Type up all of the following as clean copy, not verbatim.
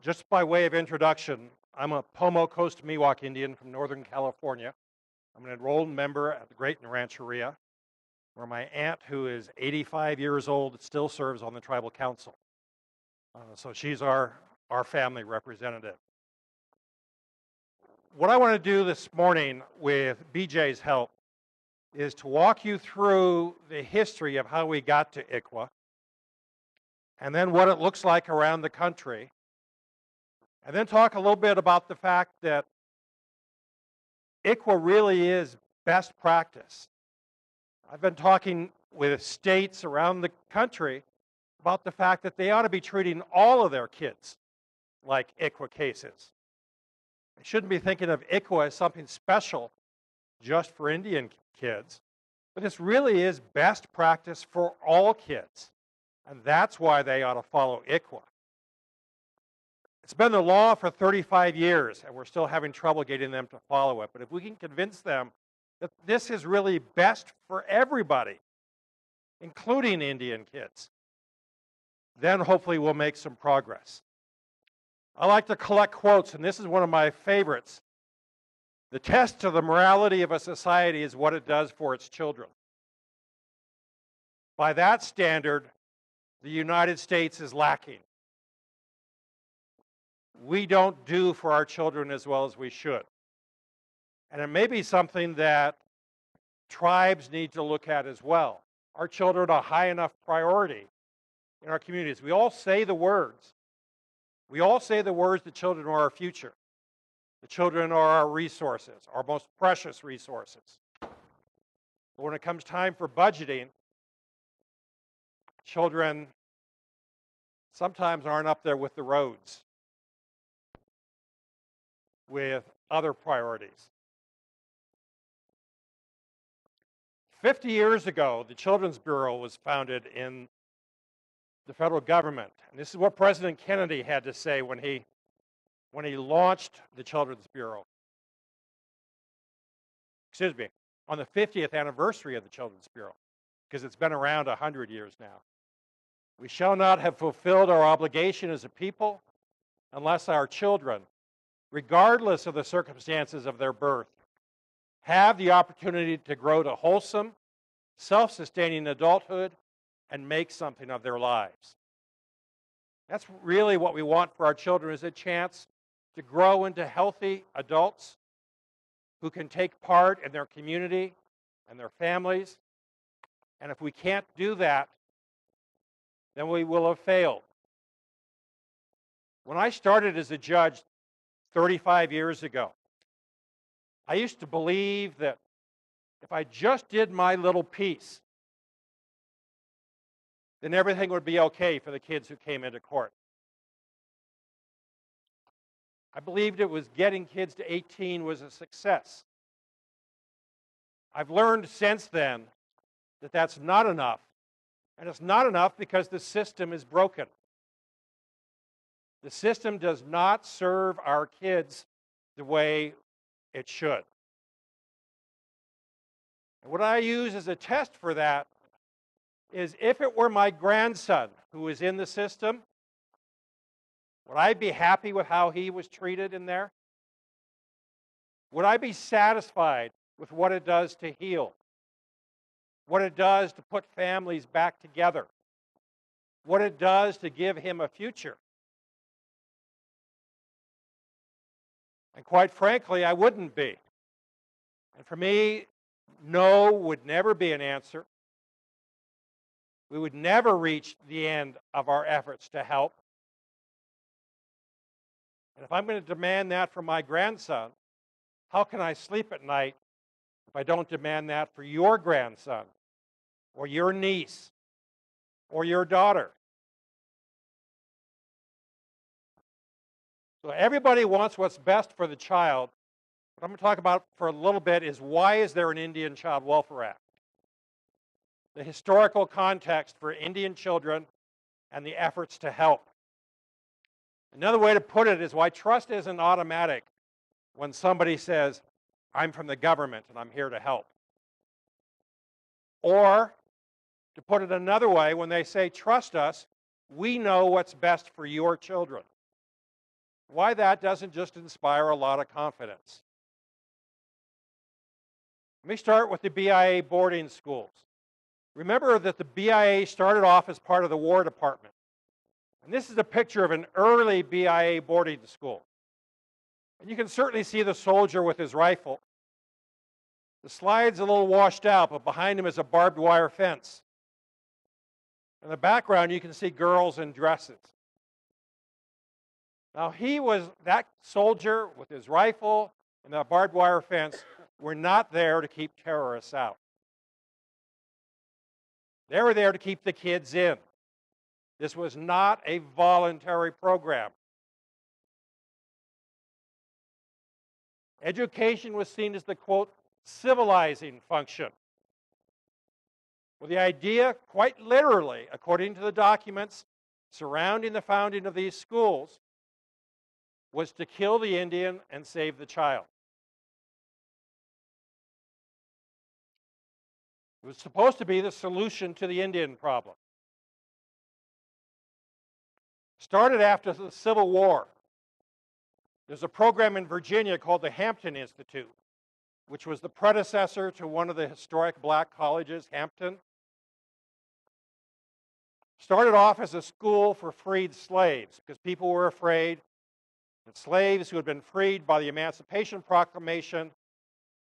Just by way of introduction, I'm a Pomo Coast Miwok Indian from Northern California. I'm an enrolled member at the Great Rancheria, where my aunt, who is 85 years old, still serves on the tribal council. So she's our family representative. What I want to do this morning with BJ's help is to walk you through the history of how we got to ICWA, and then what it looks like around the country, and then talk a little bit about the fact that ICWA really is best practice. I've been talking with states around the country about the fact that they ought to be treating all of their kids like ICWA cases. They shouldn't be thinking of ICWA as something special just for Indian kids, but this really is best practice for all kids, and that's why they ought to follow ICWA. It's been the law for 35 years, and we're still having trouble getting them to follow it. But if we can convince them that this is really best for everybody, including Indian kids, then hopefully we'll make some progress. I like to collect quotes, and this is one of my favorites. The test to the morality of a society is what it does for its children. By that standard, the United States is lacking. We don't do for our children as well as we should. And it may be something that tribes need to look at as well. Our children are a high enough priority in our communities. We all say the words. We all say the words, the children are our future. The children are our resources, our most precious resources. But when it comes time for budgeting, children sometimes aren't up there with the roads, with other priorities. 50 years ago, the Children's Bureau was founded in the federal government. And this is what President Kennedy had to say when he launched the Children's Bureau. Excuse me, on the 50th anniversary of the Children's Bureau, because it's been around 100 years now. We shall not have fulfilled our obligation as a people unless our children, regardless of the circumstances of their birth, have the opportunity to grow to wholesome, self-sustaining adulthood and make something of their lives. That's really what we want for our children, is a chance to grow into healthy adults who can take part in their community and their families. And if we can't do that, then we will have failed. When I started as a judge 35 years ago, I used to believe that if I just did my little piece, then everything would be okay for the kids who came into court. I believed it was getting kids to 18 was a success. I've learned since then that that's not enough. And it's not enough because the system is broken. The system does not serve our kids the way it should. And what I use as a test for that is, if it were my grandson who was in the system, would I be happy with how he was treated in there? Would I be satisfied with what it does to heal? What it does to put families back together? What it does to give him a future? And quite frankly, I wouldn't be. And for me, no would never be an answer. We would never reach the end of our efforts to help. And if I'm going to demand that from my grandson, how can I sleep at night if I don't demand that for your grandson, or your niece, or your daughter? So everybody wants what's best for the child. What I'm going to talk about for a little bit is, why is there an Indian Child Welfare Act? The historical context for Indian children and the efforts to help. Another way to put it is why trust isn't automatic when somebody says, I'm from the government and I'm here to help. Or, to put it another way, when they say, trust us, we know what's best for your children. why that doesn't just inspire a lot of confidence. Let me start with the BIA boarding schools. Remember that the BIA started off as part of the War Department. And this is a picture of an early BIA boarding school. And you can certainly see the soldier with his rifle. The slide's a little washed out, but behind him is a barbed wire fence. In the background, you can see girls in dresses. Now, that soldier with his rifle and that barbed wire fence were not there to keep terrorists out. They were there to keep the kids in. This was not a voluntary program. Education was seen as the, quote, civilizing function. Well, the idea, quite literally, according to the documents surrounding the founding of these schools, was to kill the Indian and save the child. It was supposed to be the solution to the Indian problem. Started after the Civil War. There's a program in Virginia called the Hampton Institute, which was the predecessor to one of the historic black colleges, Hampton. Started off as a school for freed slaves because people were afraid that slaves who had been freed by the Emancipation Proclamation,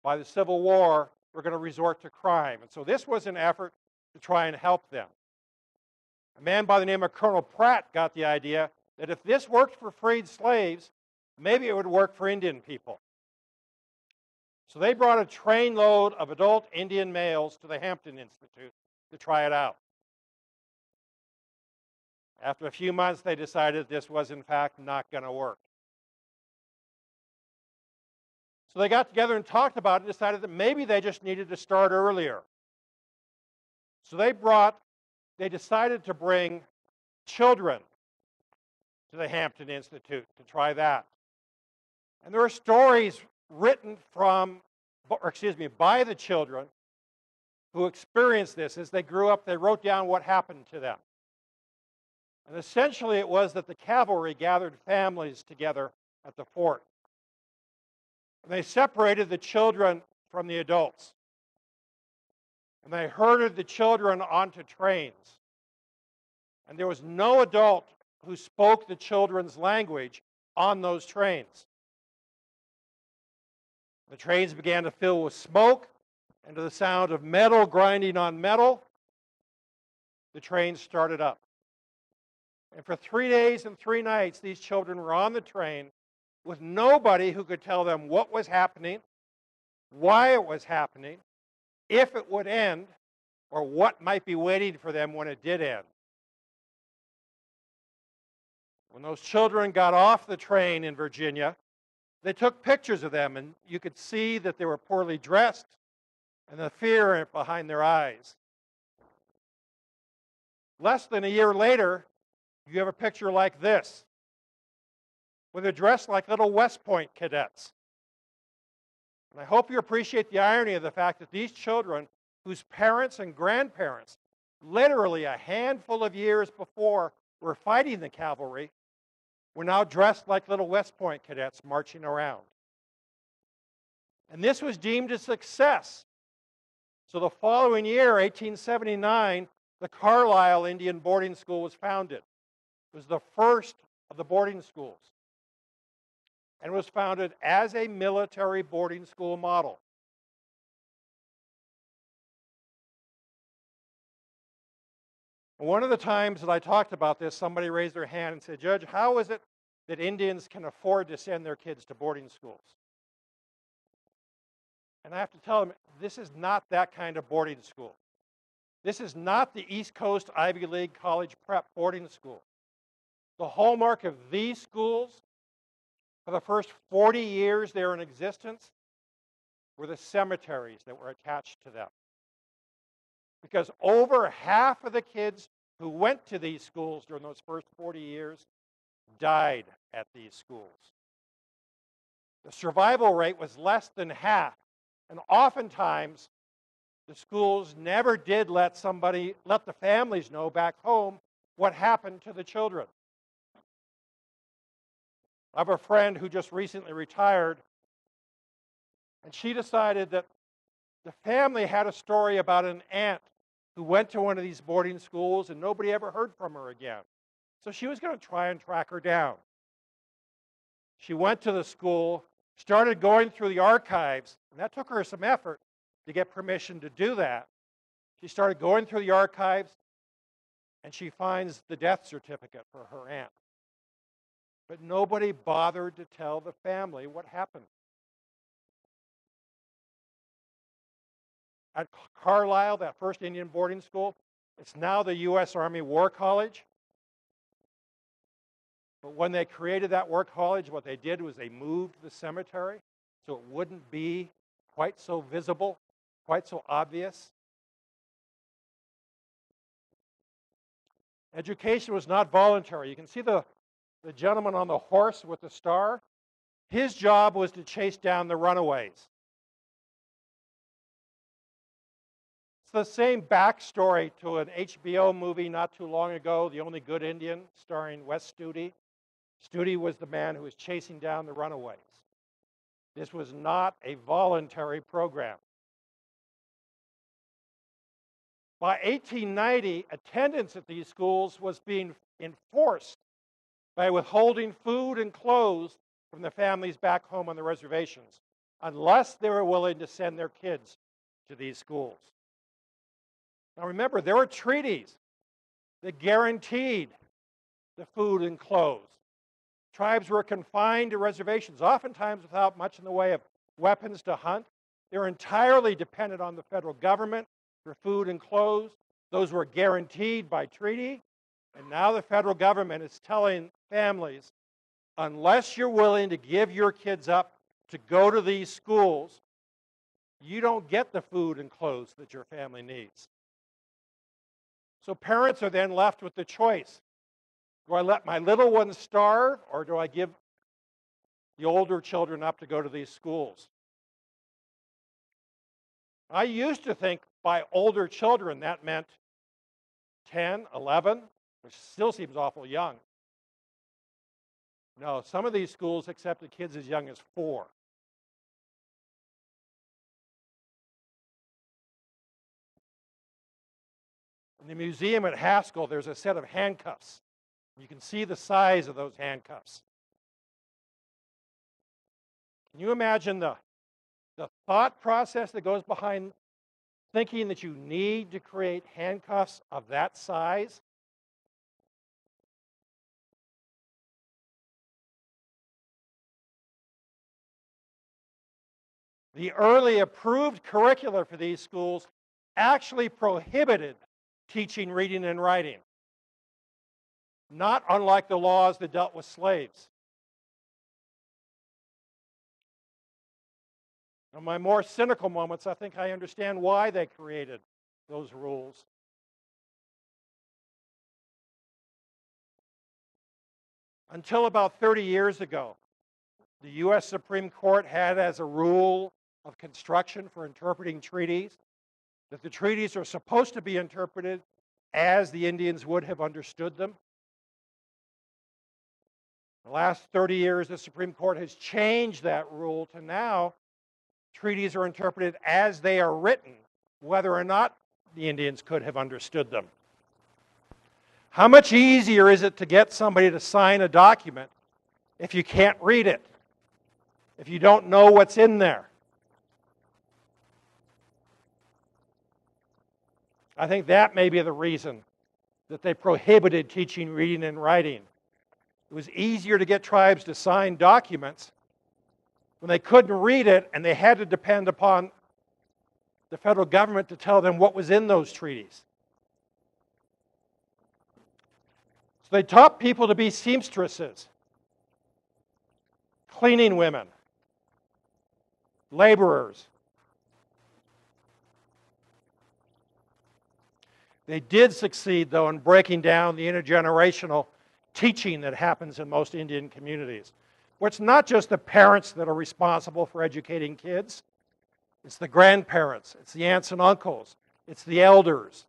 by the Civil War, were going to resort to crime. And so this was an effort to try and help them. A man by the name of Colonel Pratt got the idea that if this worked for freed slaves, maybe it would work for Indian people. So they brought a trainload of adult Indian males to the Hampton Institute to try it out. After a few months, they decided this was, in fact, not going to work. So they got together and talked about it and decided that maybe they just needed to start earlier. So they decided to bring children to the Hampton Institute to try that. And there are stories written by the children who experienced this. As they grew up, they wrote down what happened to them. And essentially it was that the cavalry gathered families together at the fort. And they separated the children from the adults. And they herded the children onto trains. And there was no adult who spoke the children's language on those trains. The trains began to fill with smoke, and to the sound of metal grinding on metal, the trains started up. And for 3 days and 3 nights, these children were on the train with nobody who could tell them what was happening, why it was happening, if it would end, or what might be waiting for them when it did end. When those children got off the train in Virginia, they took pictures of them, and you could see that they were poorly dressed and the fear behind their eyes. Less than a year later, you have a picture like this, where they're dressed like little West Point cadets. And I hope you appreciate the irony of the fact that these children, whose parents and grandparents, literally a handful of years before, were fighting the cavalry, were now dressed like little West Point cadets marching around. And this was deemed a success. So the following year, 1879, the Carlisle Indian Boarding School was founded. It was the first of the boarding schools, and was founded as a military boarding school model. One of the times that I talked about this, somebody raised their hand and said, "Judge, how is it that Indians can afford to send their kids to boarding schools?" And I have to tell them, this is not that kind of boarding school. This is not the East Coast Ivy League college prep boarding school. The hallmark of these schools, for the first 40 years they were in existence, were the cemeteries that were attached to them. Because over half of the kids who went to these schools during those first 40 years died at these schools. The survival rate was less than half, and oftentimes the schools never did let the families know back home what happened to the children. I have a friend who just recently retired, and she decided that the family had a story about an aunt who went to one of these boarding schools and nobody ever heard from her again. So she was going to try and track her down. She went to the school, started going through the archives, and that took her some effort to get permission to do that. She started going through the archives, and she finds the death certificate for her aunt. But nobody bothered to tell the family what happened. At Carlisle, that first Indian boarding school, it's now the U.S. Army War College. But when they created that war college, what they did was they moved the cemetery so it wouldn't be quite so visible, quite so obvious. Education was not voluntary. You can see the gentleman on the horse with the star. His job was to chase down the runaways. It's the same backstory to an HBO movie not too long ago, The Only Good Indian, starring Wes Studi. Studi was the man who was chasing down the runaways. This was not a voluntary program. By 1890, attendance at these schools was being enforced by withholding food and clothes from the families back home on the reservations, unless they were willing to send their kids to these schools. Now remember, there were treaties that guaranteed the food and clothes. Tribes were confined to reservations, oftentimes without much in the way of weapons to hunt. They were entirely dependent on the federal government for food and clothes. Those were guaranteed by treaty. And now the federal government is telling families, unless you're willing to give your kids up to go to these schools, you don't get the food and clothes that your family needs. So parents are then left with the choice. Do I let my little ones starve, or do I give the older children up to go to these schools? I used to think by older children that meant 10, 11, which still seems awful young. No, some of these schools accepted kids as young as 4. In the museum at Haskell, there's a set of handcuffs. You can see the size of those handcuffs. Can you imagine the thought process that goes behind thinking that you need to create handcuffs of that size? The early approved curricula for these schools actually prohibited teaching reading and writing, not unlike the laws that dealt with slaves. In my more cynical moments, I think I understand why they created those rules. Until about 30 years ago, the U.S. Supreme Court had as a rule of construction for interpreting treaties that the treaties are supposed to be interpreted as the Indians would have understood them. The last 30 years, the Supreme Court has changed that rule to now treaties are interpreted as they are written, whether or not the Indians could have understood them. How much easier is it to get somebody to sign a document if you can't read it, if you don't know what's in there? I think that may be the reason that they prohibited teaching reading and writing. It was easier to get tribes to sign documents when they couldn't read it and they had to depend upon the federal government to tell them what was in those treaties. So they taught people to be seamstresses, cleaning women, laborers. They did succeed, though, in breaking down the intergenerational teaching that happens in most Indian communities, where it's not just the parents that are responsible for educating kids. It's the grandparents, it's the aunts and uncles, it's the elders.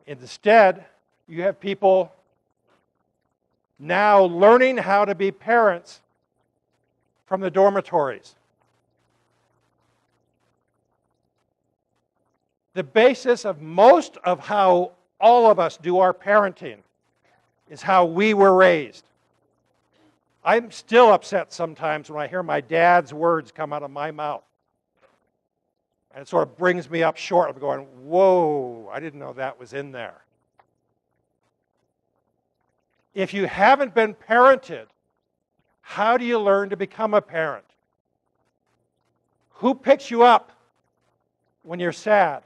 Instead, you have people now learning how to be parents from the dormitories. The basis of most of how all of us do our parenting is how we were raised. I'm still upset sometimes when I hear my dad's words come out of my mouth. And it sort of brings me up short. I'm going, whoa, I didn't know that was in there. If you haven't been parented, how do you learn to become a parent? Who picks you up when you're sad?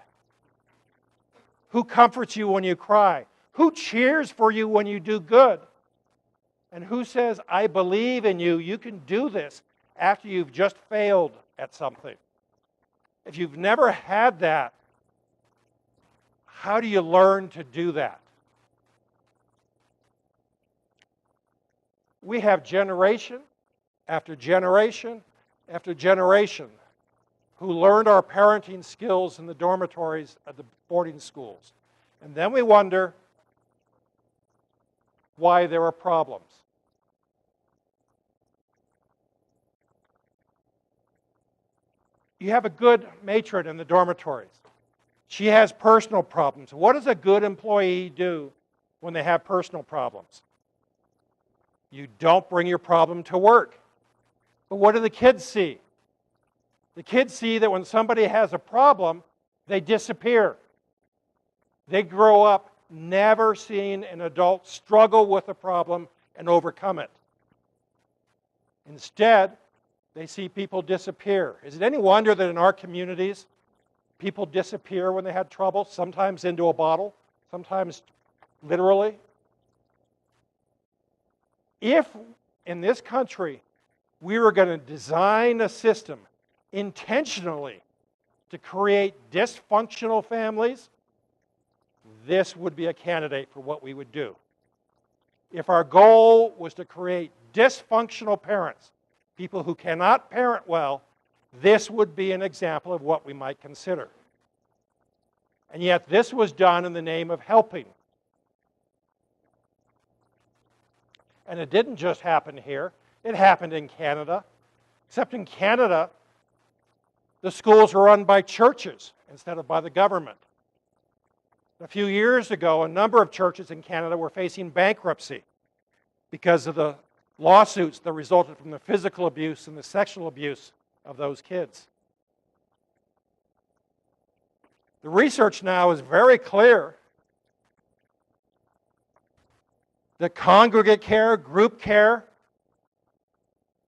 Who comforts you when you cry? Who cheers for you when you do good? And who says, I believe in you, you can do this after you've just failed at something? If you've never had that, how do you learn to do that? We have generation after generation after generation who learned our parenting skills in the dormitories of the boarding schools. And then we wonder why there are problems. You have a good matron in the dormitories. She has personal problems. What does a good employee do when they have personal problems? You don't bring your problem to work. But what do the kids see? The kids see that when somebody has a problem, they disappear. They grow up never seeing an adult struggle with a problem and overcome it. Instead, they see people disappear. Is it any wonder that in our communities, people disappear when they had trouble, sometimes into a bottle, sometimes literally? If in this country we were going to design a system intentionally to create dysfunctional families, this would be a candidate for what we would do. If our goal was to create dysfunctional parents, people who cannot parent well, this would be an example of what we might consider. And yet this was done in the name of helping. And it didn't just happen here. It happened in Canada. Except in Canada, the schools were run by churches instead of by the government. A few years ago, a number of churches in Canada were facing bankruptcy because of the lawsuits that resulted from the physical abuse and the sexual abuse of those kids. The research now is very clear that congregate care, group care,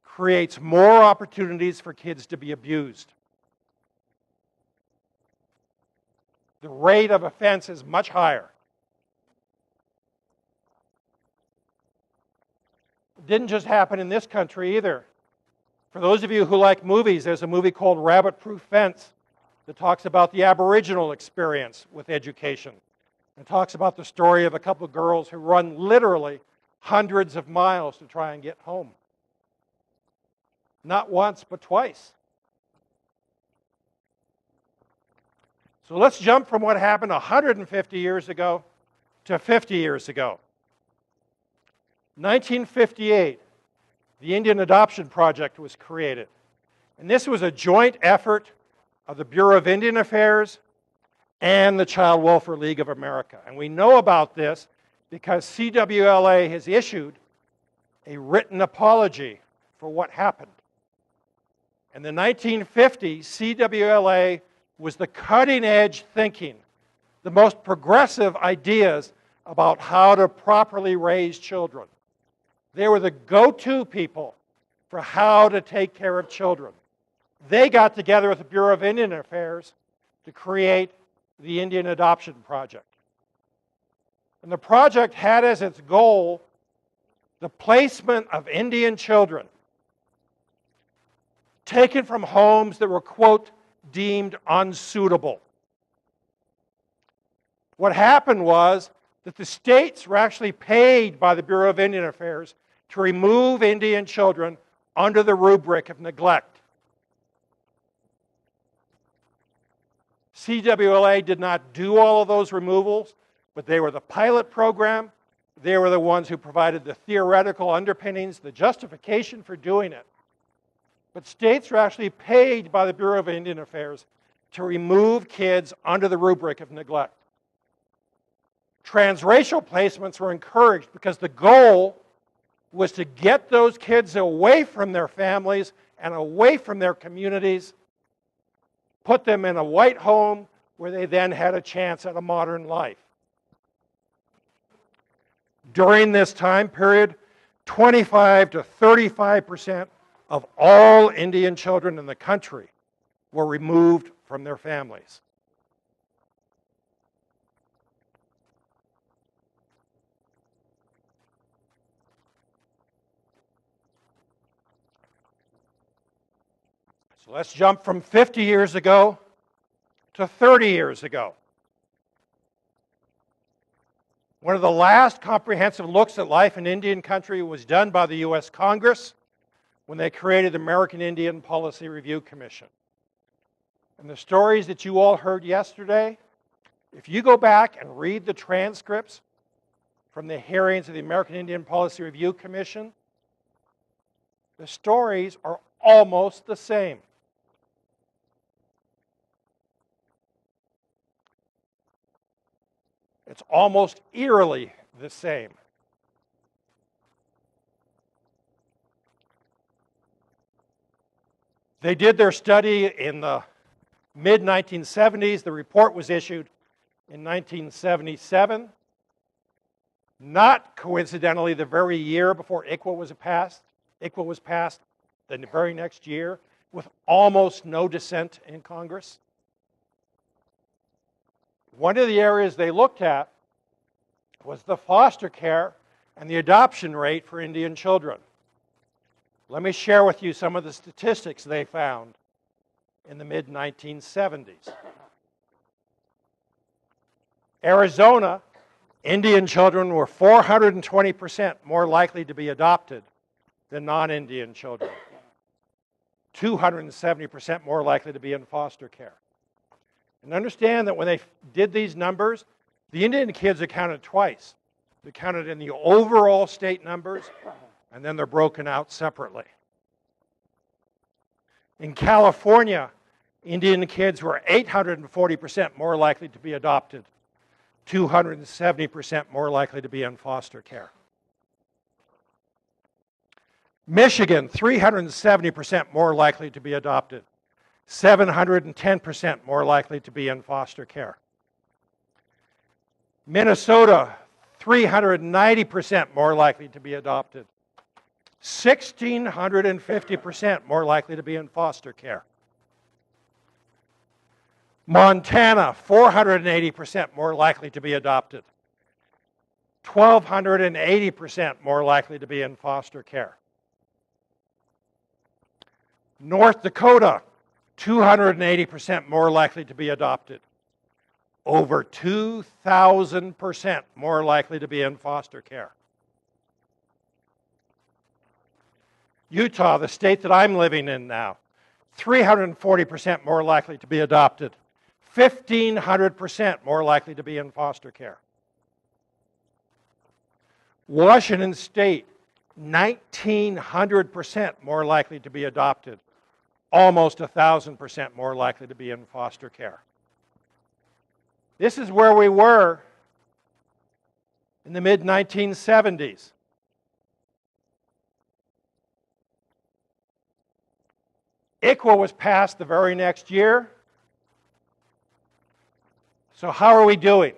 creates more opportunities for kids to be abused. The rate of offense is much higher. It didn't just happen in this country either. For those of you who like movies, there's a movie called Rabbit Proof Fence that talks about the Aboriginal experience with education. It talks about the story of a couple of girls who run literally hundreds of miles to try and get home. Not once, but twice. So let's jump from what happened 150 years ago to 50 years ago. 1958, the Indian Adoption Project was created. And this was a joint effort of the Bureau of Indian Affairs and the Child Welfare League of America. And we know about this because CWLA has issued a written apology for what happened. In the 1950s, CWLA was the cutting-edge thinking, the most progressive ideas about how to properly raise children. They were the go-to people for how to take care of children. They got together with the Bureau of Indian Affairs to create the Indian Adoption Project. And the project had as its goal the placement of Indian children taken from homes that were, quote, deemed unsuitable. What happened was that the states were actually paid by the Bureau of Indian Affairs to remove Indian children under the rubric of neglect. CWLA did not do all of those removals, but they were the pilot program. They were the ones who provided the theoretical underpinnings, the justification for doing it. But states were actually paid by the Bureau of Indian Affairs to remove kids under the rubric of neglect. Transracial placements were encouraged because the goal was to get those kids away from their families and away from their communities, put them in a white home where they then had a chance at a modern life. During this time period, 25 to 35% of all Indian children in the country were removed from their families. So let's jump from 50 years ago to 30 years ago. One of the last comprehensive looks at life in Indian country was done by the U.S. Congress when they created the American Indian Policy Review Commission. And the stories that you all heard yesterday, if you go back and read the transcripts from the hearings of the American Indian Policy Review Commission, the stories are almost the same. It's almost eerily the same. They did their study in the mid-1970s. The report was issued in 1977. Not coincidentally the very year before ICWA was passed. ICWA was passed the very next year with almost no dissent in Congress. One of the areas they looked at was the foster care and the adoption rate for Indian children. Let me share with you some of the statistics they found in the mid-1970s. Arizona, Indian children were 420% more likely to be adopted than non-Indian children. 270% more likely to be in foster care. And understand that when they did these numbers, the Indian kids are counted twice. They're counted in the overall state numbers, and then they're broken out separately. In California, Indian kids were 840% more likely to be adopted, 270% more likely to be in foster care. Michigan, 370% more likely to be adopted, 710% more likely to be in foster care. Minnesota, 390% more likely to be adopted, 1,650% more likely to be in foster care. Montana, 480% more likely to be adopted, 1,280% more likely to be in foster care. North Dakota, 280% more likely to be adopted, over 2,000% more likely to be in foster care. Utah, the state that I'm living in now, 340% more likely to be adopted, 1,500% more likely to be in foster care. Washington State, 1,900% more likely to be adopted, almost 1,000% more likely to be in foster care. This is where we were in the mid-1970s. ICWA was passed the very next year. So how are we doing?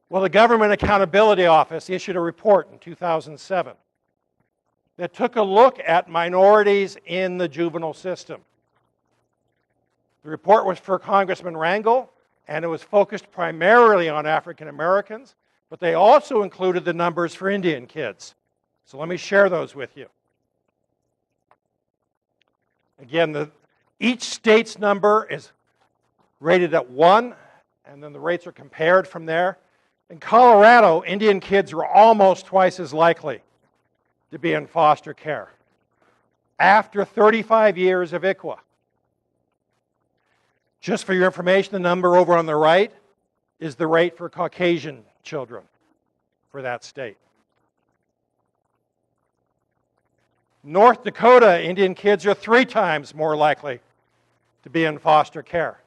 Well, the Government Accountability Office issued a report in 2007 that took a look at minorities in the juvenile system. The report was for Congressman Rangel, and it was focused primarily on African Americans, but they also included the numbers for Indian kids. So let me share those with you. Again, each state's number is rated at 1, and then the rates are compared from there. In Colorado, Indian kids were almost twice as likely to be in foster care after 35 years of ICWA. Just for your information, the number over on the right is the rate for Caucasian children for that state. North Dakota Indian kids are 3 times more likely to be in foster care.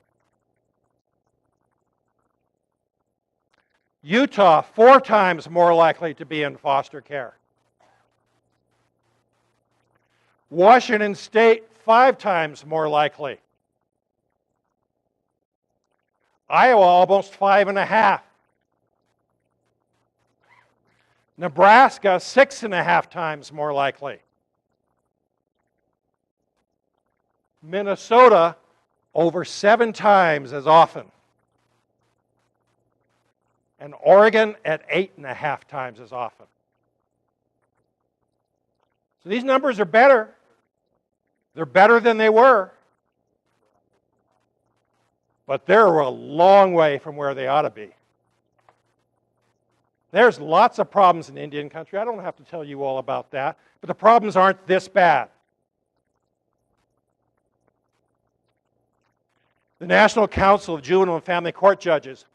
Utah, 4 times more likely to be in foster care. Washington State, 5 times more likely. Iowa, almost 5.5. Nebraska, 6.5 times more likely. Minnesota, over 7 times as often. And Oregon at 8.5 times as often. So these numbers are better. They're better than they were. But they're a long way from where they ought to be. There's lots of problems in Indian country. I don't have to tell you all about that. But the problems aren't this bad. The National Council of Juvenile and Family Court Judges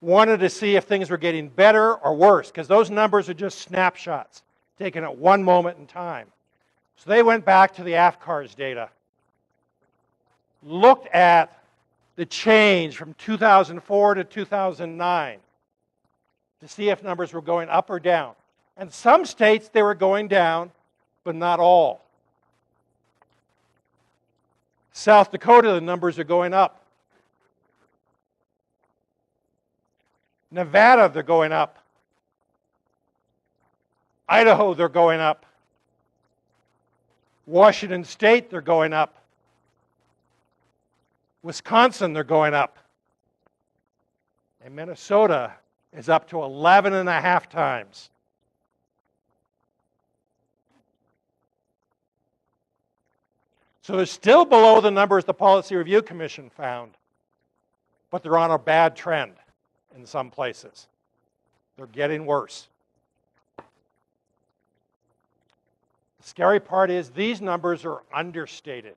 wanted to see if things were getting better or worse, because those numbers are just snapshots taken at one moment in time. So they went back to the AFCARS data, looked at the change from 2004 to 2009 to see if numbers were going up or down. And some states they were going down, but not all. South Dakota, the numbers are going up. Nevada, they're going up. Idaho, they're going up. Washington State, they're going up. Wisconsin, they're going up. And Minnesota is up to 11.5 times. So they're still below the numbers the Policy Review Commission found, but they're on a bad trend in some places. They're getting worse. The scary part is these numbers are understated.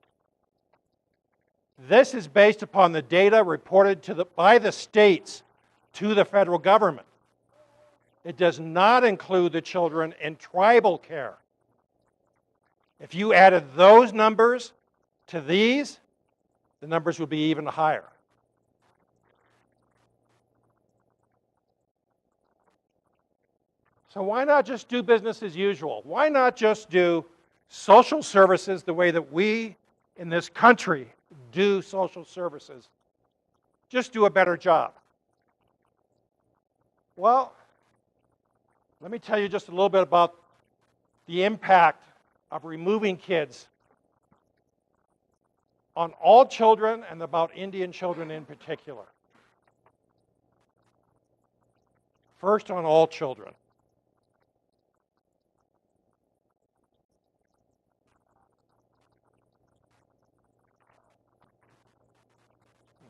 This is based upon the data reported by the states to the federal government. It does not include the children in tribal care. If you added those numbers to these, the numbers would be even higher. So why not just do business as usual? Why not just do social services the way that we in this country do social services? Just do a better job. Well, let me tell you just a little bit about the impact of removing kids on all children and about Indian children in particular. First, on all children.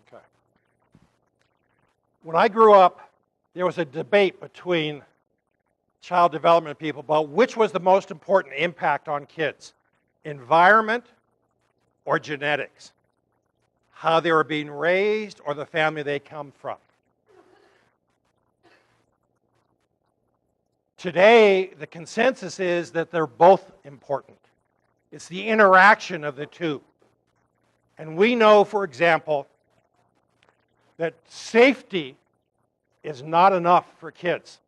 Okay. When I grew up, there was a debate between child development people about which was the most important impact on kids, environment or genetics, how they were being raised or the family they come from. Today, the consensus is that they're both important. It's the interaction of the two. And we know, for example, that safety is not enough for kids.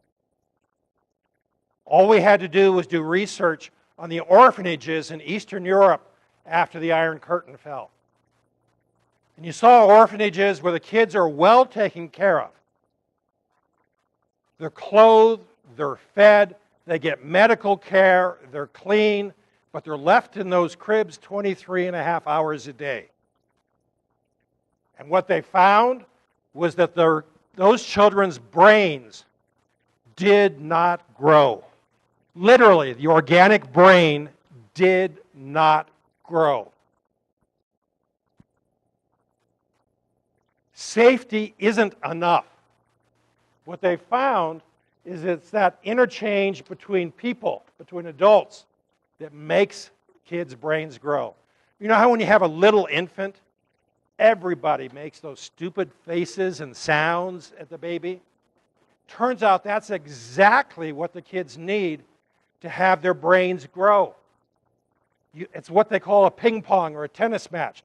All we had to do was do research on the orphanages in Eastern Europe after the Iron Curtain fell. And you saw orphanages where the kids are well taken care of. They're clothed, they're fed, they get medical care, they're clean, but they're left in those cribs 23.5 hours a day. And what they found was that those children's brains did not grow. Literally, the organic brain did not grow. Safety isn't enough. What they found is it's that interchange between people, between adults, that makes kids' brains grow. You know how when you have a little infant, everybody makes those stupid faces and sounds at the baby? Turns out that's exactly what the kids need to have their brains grow. It's what they call a ping pong or a tennis match.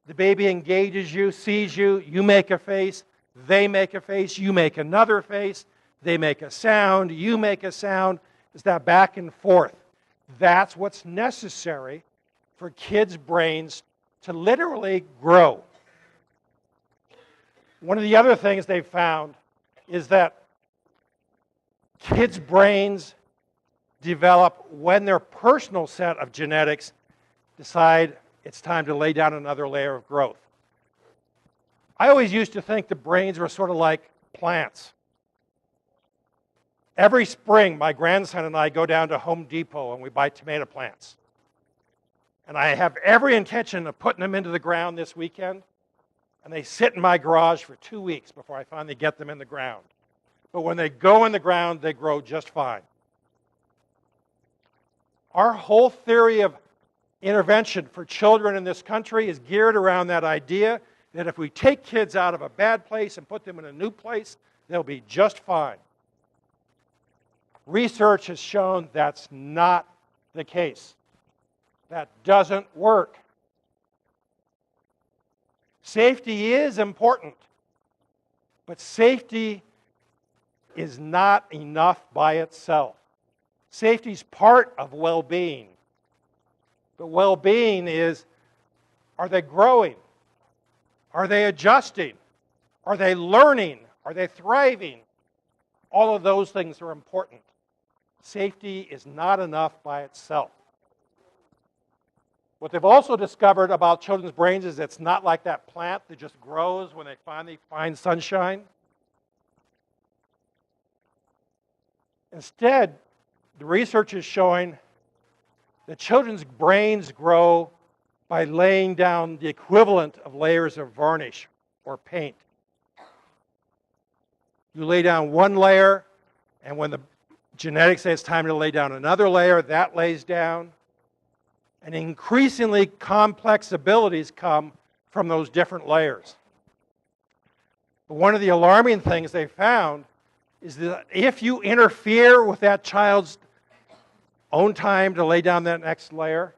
The baby engages you, sees you, you make a face, they make a face, you make another face, they make a sound, you make a sound. It's that back and forth. That's what's necessary for kids' brains to literally grow. One of the other things they've found is that kids' brains develop when their personal set of genetics decide it's time to lay down another layer of growth. I always used to think the brains were sort of like plants. Every spring, my grandson and I go down to Home Depot and we buy tomato plants. And I have every intention of putting them into the ground this weekend, and they sit in my garage for 2 weeks before I finally get them in the ground. But when they go in the ground, they grow just fine. Our whole theory of intervention for children in this country is geared around that idea that if we take kids out of a bad place and put them in a new place, they'll be just fine. Research has shown that's not the case. That doesn't work. Safety is important, but safety is not enough by itself. Safety is part of well-being. But well-being is, are they growing? Are they adjusting? Are they learning? Are they thriving? All of those things are important. Safety is not enough by itself. What they've also discovered about children's brains is it's not like that plant that just grows when they finally find sunshine. Instead, the research is showing that children's brains grow by laying down the equivalent of layers of varnish or paint. You lay down one layer, and when the genetics say it's time to lay down another layer, that lays down. And increasingly complex abilities come from those different layers. But one of the alarming things they found is that if you interfere with that child's own time to lay down that next layer,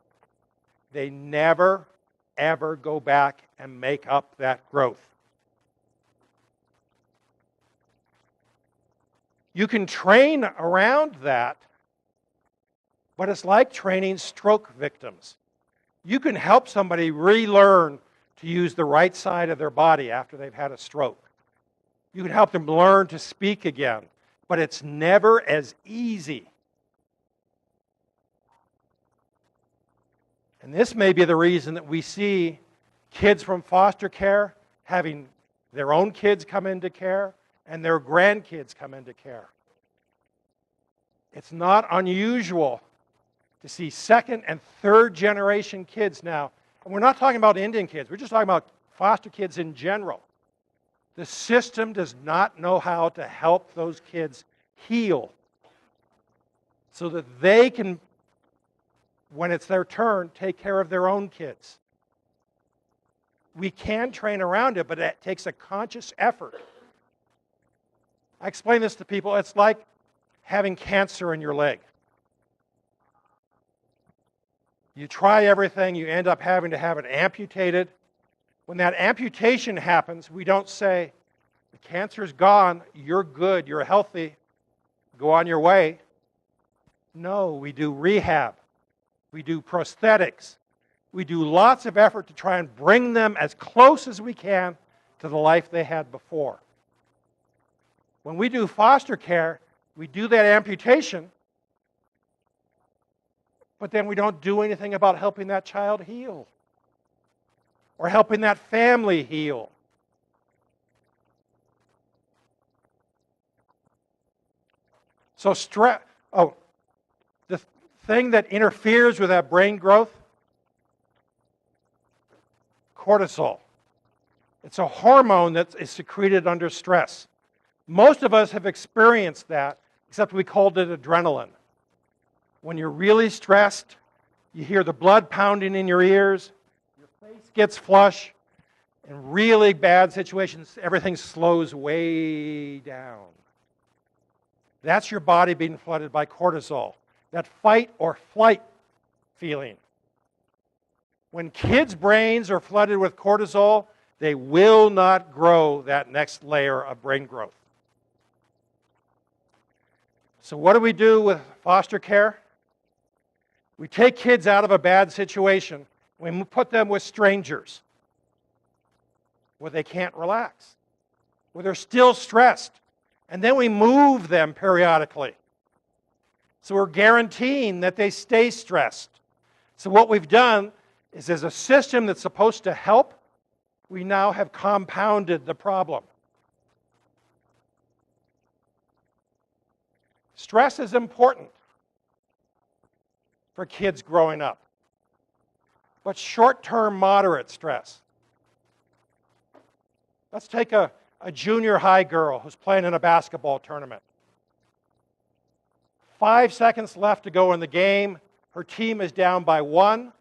they never, ever go back and make up that growth. You can train around that, but it's like training stroke victims. You can help somebody relearn to use the right side of their body after they've had a stroke. You can help them learn to speak again, but it's never as easy. And this may be the reason that we see kids from foster care having their own kids come into care and their grandkids come into care. It's not unusual to see second and third generation kids now. And we're not talking about Indian kids. We're just talking about foster kids in general. The system does not know how to help those kids heal so that they can, when it's their turn, take care of their own kids. We can train around it, but it takes a conscious effort. I explain this to people. It's like having cancer in your leg. You try everything, you end up having to have it amputated. When that amputation happens, we don't say, the cancer's gone, you're good, you're healthy, go on your way. No, we do rehab. We do prosthetics. We do lots of effort to try and bring them as close as we can to the life they had before. When we do foster care, we do that amputation, but then we don't do anything about helping that child heal or helping that family heal. So the thing that interferes with that brain growth, cortisol. It's a hormone that is secreted under stress. Most of us have experienced that, except we called it adrenaline. When you're really stressed, you hear the blood pounding in your ears, your face gets flush, In really bad situations, everything slows way down. That's your body being flooded by cortisol, that fight or flight feeling. When kids' brains are flooded with cortisol, they will not grow that next layer of brain growth. So what do we do with foster care? We take kids out of a bad situation. We put them with strangers where they can't relax, where they're still stressed. And then we move them periodically. So we're guaranteeing that they stay stressed. So what we've done is, as a system that's supposed to help, we now have compounded the problem. Stress is important for kids growing up, but short-term moderate stress. Let's take a junior high girl who's playing in a basketball tournament. 5 seconds left to go in the game. Her team is down by 1,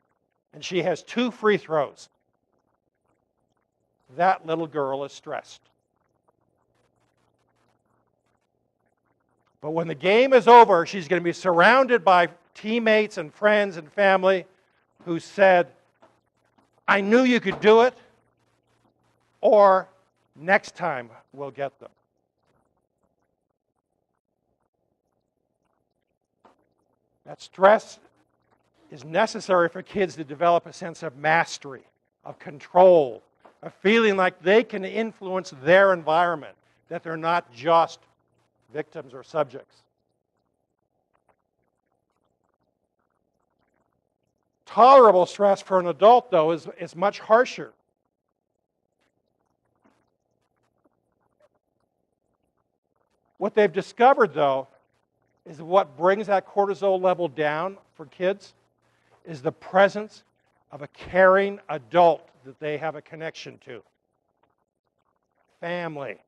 and she has 2 free throws. That little girl is stressed. But when the game is over, she's going to be surrounded by teammates and friends and family who said, "I knew you could do it," or "Next time we'll get them." That stress is necessary for kids to develop a sense of mastery, of control, of feeling like they can influence their environment, that they're not just victims or subjects. Tolerable stress for an adult, though, is much harsher. What they've discovered, though, is what brings that cortisol level down for kids is the presence of a caring adult that they have a connection to. Family,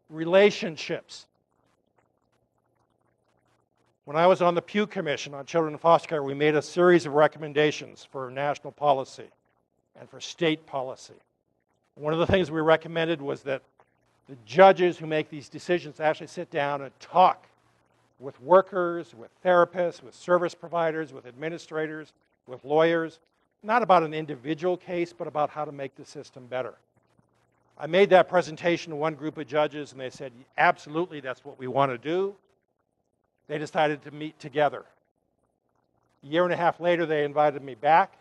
relationships. When I was on the Pew Commission on Children in Foster Care, we made a series of recommendations for national policy and for state policy. One of the things we recommended was that the judges who make these decisions actually sit down and talk with workers, with therapists, with service providers, with administrators, with lawyers, not about an individual case, but about how to make the system better. I made that presentation to one group of judges, and they said, absolutely, that's what we want to do. They decided to meet together. A year and a half later, they invited me back.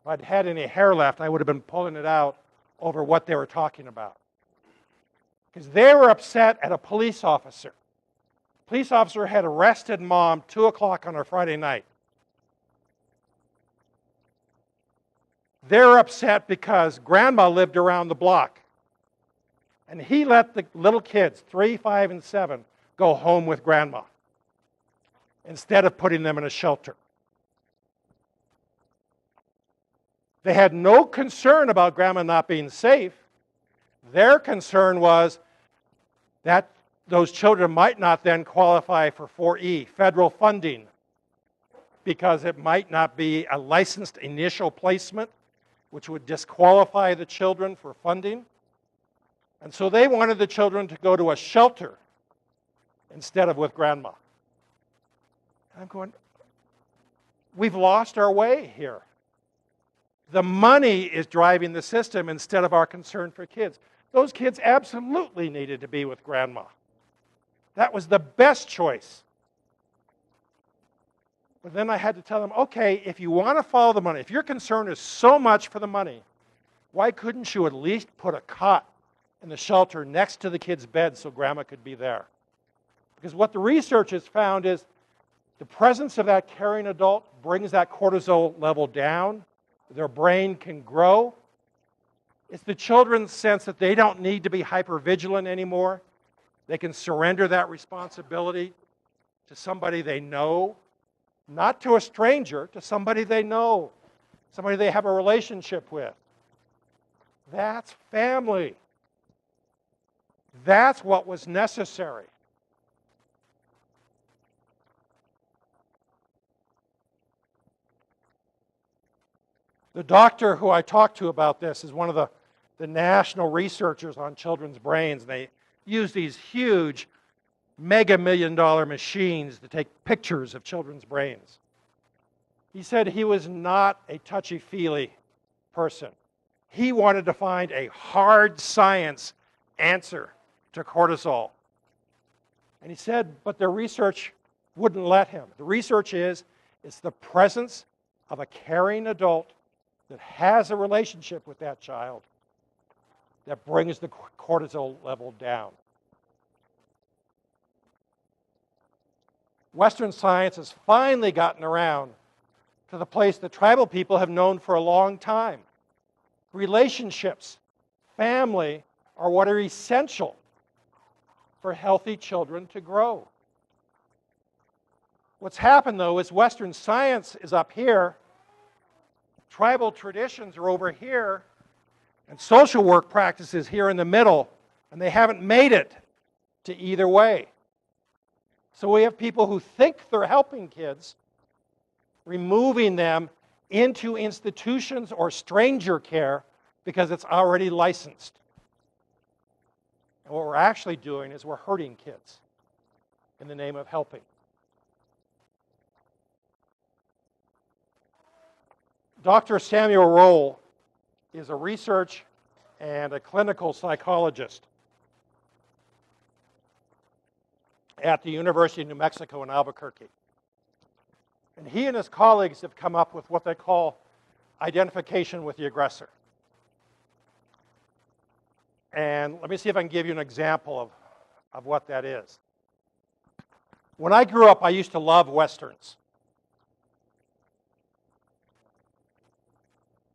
If I'd had any hair left, I would have been pulling it out over what they were talking about. Because they were upset at a police officer. Police officer had arrested mom 2 o'clock on a Friday night. They're upset because grandma lived around the block. And he let the little kids, 3, 5, and 7, go home with grandma instead of putting them in a shelter. They had no concern about grandma not being safe. Their concern was that those children might not then qualify for 4E, federal funding, because it might not be a licensed initial placement, which would disqualify the children for funding. And so they wanted the children to go to a shelter instead of with grandma. And I'm going, we've lost our way here. The money is driving the system instead of our concern for kids. Those kids absolutely needed to be with grandma. That was the best choice. But then I had to tell them, okay, if you want to follow the money, if your concern is so much for the money, why couldn't you at least put a cot in the shelter next to the kid's bed so grandma could be there? Because what the research has found is the presence of that caring adult brings that cortisol level down. Their brain can grow. It's the children's sense that they don't need to be hypervigilant anymore. They can surrender that responsibility to somebody they know, not to a stranger, to somebody they know, somebody they have a relationship with. That's family. That's what was necessary. The doctor who I talked to about this is one of the national researchers on children's brains. They use these huge mega-million-dollar machines to take pictures of children's brains. He said he was not a touchy-feely person. He wanted to find a hard science answer to cortisol. And he said, but the research wouldn't let him. The research is, it's the presence of a caring adult that has a relationship with that child that brings the cortisol level down. Western science has finally gotten around to the place that tribal people have known for a long time. Relationships, family, are what are essential for healthy children to grow. What's happened, though, is Western science is up here, tribal traditions are over here, and social work practices here in the middle, and they haven't made it to either way. So we have people who think they're helping kids, removing them into institutions or stranger care because it's already licensed. And what we're actually doing is we're hurting kids in the name of helping. Dr. Samuel Roll is a research and a clinical psychologist at the University of New Mexico in Albuquerque. And he and his colleagues have come up with what they call identification with the aggressor. And let me see if I can give you an example of what that is. When I grew up, I used to love Westerns.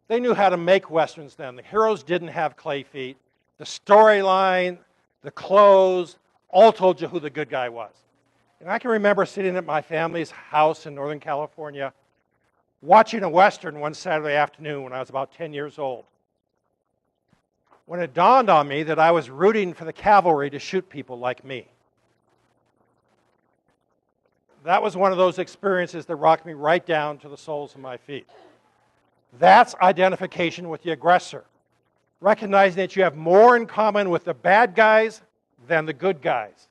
They knew how to make Westerns then. The heroes didn't have clay feet. The storyline, the clothes, all told you who the good guy was. And I can remember sitting at my family's house in Northern California watching a Western one Saturday afternoon when I was about 10 years old. When it dawned on me that I was rooting for the cavalry to shoot people like me. That was one of those experiences that rocked me right down to the soles of my feet. That's identification with the aggressor. Recognizing that you have more in common with the bad guys than the good guys.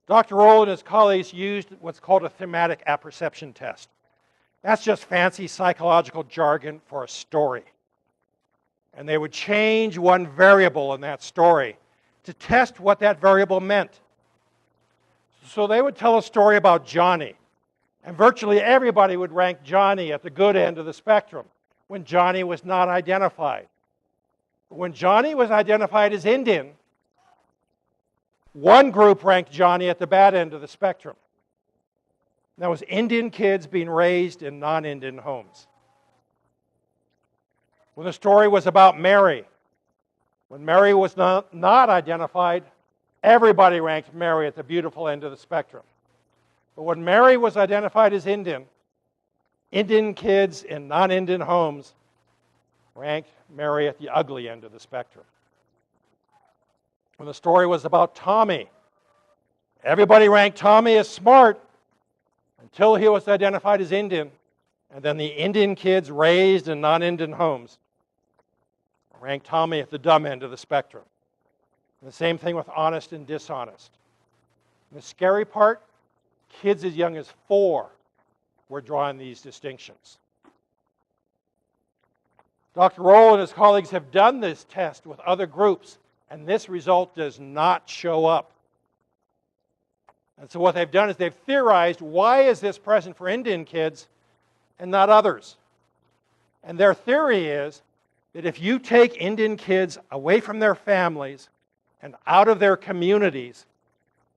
Dr. Roll and his colleagues used what's called a thematic apperception test. That's just fancy psychological jargon for a story. And they would change one variable in that story to test what that variable meant. So they would tell a story about Johnny. And virtually everybody would rank Johnny at the good end of the spectrum when Johnny was not identified. When Johnny was identified as Indian, one group ranked Johnny at the bad end of the spectrum. That was Indian kids being raised in non-Indian homes. When the story was about Mary, when Mary was not identified, everybody ranked Mary at the beautiful end of the spectrum. But when Mary was identified as Indian, Indian kids in non-Indian homes ranked Mary at the ugly end of the spectrum. When the story was about Tommy, everybody ranked Tommy as smart until he was identified as Indian, and then the Indian kids raised in non-Indian homes ranked Tommy at the dumb end of the spectrum. And the same thing with honest and dishonest. And the scary part, kids as young as 4 were drawing these distinctions. Dr. Roll and his colleagues have done this test with other groups, and this result does not show up. And so what they've done is they've theorized, why is this present for Indian kids and not others? And their theory is that if you take Indian kids away from their families and out of their communities,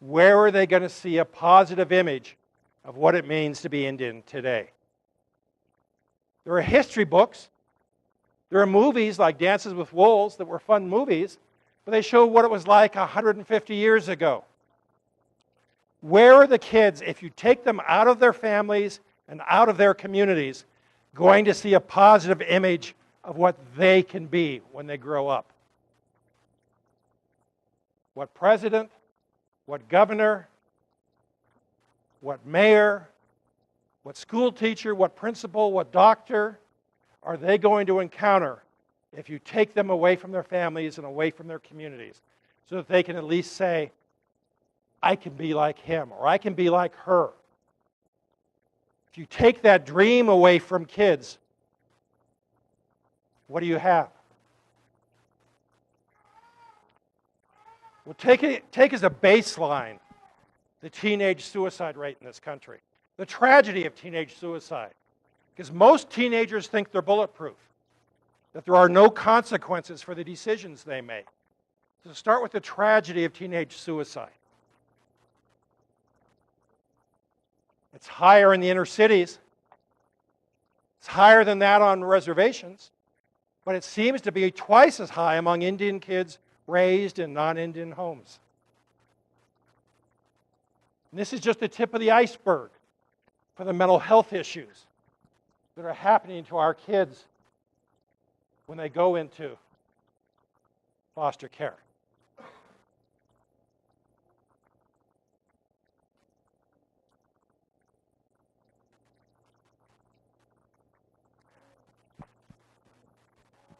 where are they going to see a positive image of what it means to be Indian today? There are history books. There are movies like Dances with Wolves that were fun movies, but they show what it was like 150 years ago. Where are the kids, if you take them out of their families and out of their communities, going to see a positive image of what they can be when they grow up? What president, what governor, what mayor, what school teacher, what principal, what doctor, are they going to encounter if you take them away from their families and away from their communities so that they can at least say, I can be like him or I can be like her? If you take that dream away from kids, what do you have? Well, take as a baseline the teenage suicide rate in this country, the tragedy of teenage suicide. Because most teenagers think they're bulletproof, that there are no consequences for the decisions they make. So start with the tragedy of teenage suicide. It's higher in the inner cities. It's higher than that on reservations. But it seems to be twice as high among Indian kids raised in non-Indian homes. And this is just the tip of the iceberg for the mental health issues that are happening to our kids when they go into foster care.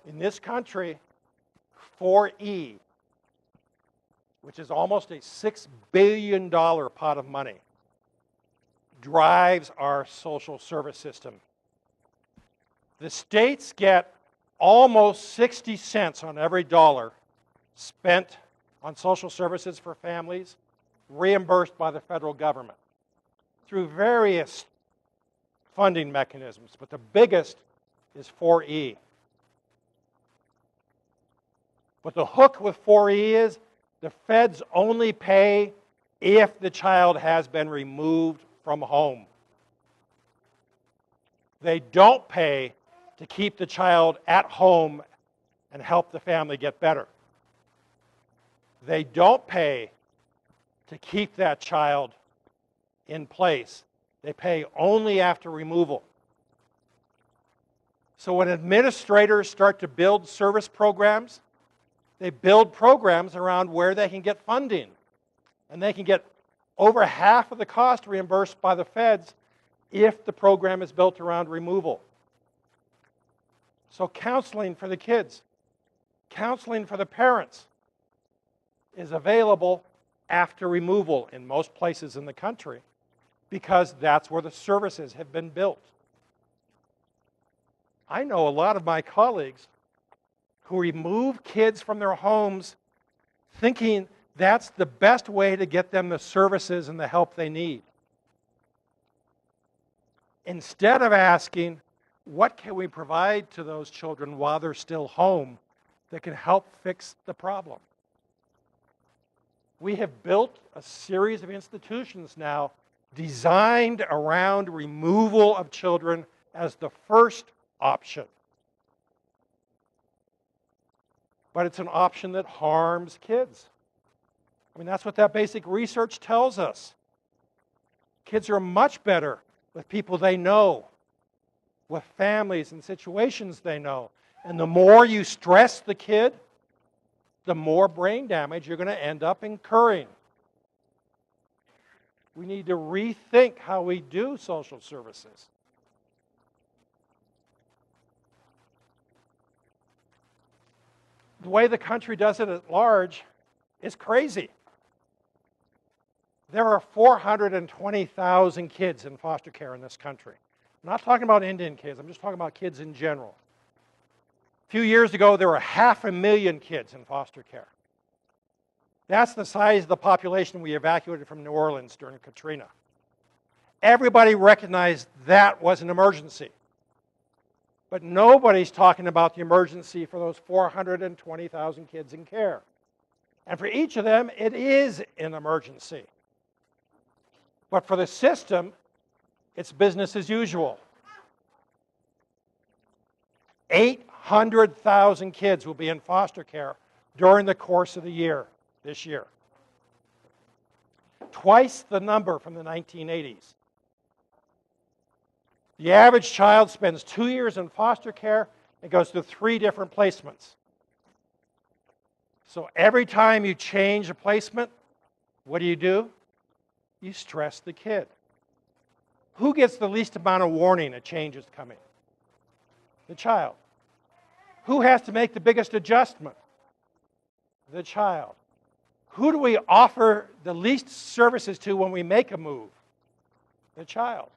In this country, 4E, which is almost a $6 billion pot of money, drives our social service system. The states get almost 60 cents on every dollar spent on social services for families, reimbursed by the federal government through various funding mechanisms, but the biggest is 4E. But the hook with 4E is the feds only pay if the child has been removed from home. They don't pay to keep the child at home and help the family get better. They don't pay to keep that child in place. They pay only after removal. So when administrators start to build service programs, they build programs around where they can get funding. And they can get over half of the cost reimbursed by the feds if the program is built around removal. So counseling for the kids, counseling for the parents is available after removal in most places in the country because that's where the services have been built. I know a lot of my colleagues who remove kids from their homes thinking that's the best way to get them the services and the help they need. Instead of asking, what can we provide to those children while they're still home that can help fix the problem? We have built a series of institutions now designed around removal of children as the first option. But it's an option that harms kids. I mean, that's what that basic research tells us. Kids are much better with people they know, with families and situations they know. And the more you stress the kid, the more brain damage you're going to end up incurring. We need to rethink how we do social services. The way the country does it at large is crazy. There are 420,000 kids in foster care in this country. I'm not talking about Indian kids, I'm just talking about kids in general. A few years ago, there were 500,000 kids in foster care. That's the size of the population we evacuated from New Orleans during Katrina. Everybody recognized that was an emergency. But nobody's talking about the emergency for those 420,000 kids in care. And for each of them, it is an emergency. But for the system, it's business as usual. 800,000 kids will be in foster care during the course of the year, this year. Twice the number from the 1980s. The average child spends 2 years in foster care and goes through 3 different placements. So every time you change a placement, what do? You stress the kid. Who gets the least amount of warning a change is coming? The child. Who has to make the biggest adjustment? The child. Who do we offer the least services to when we make a move? The child.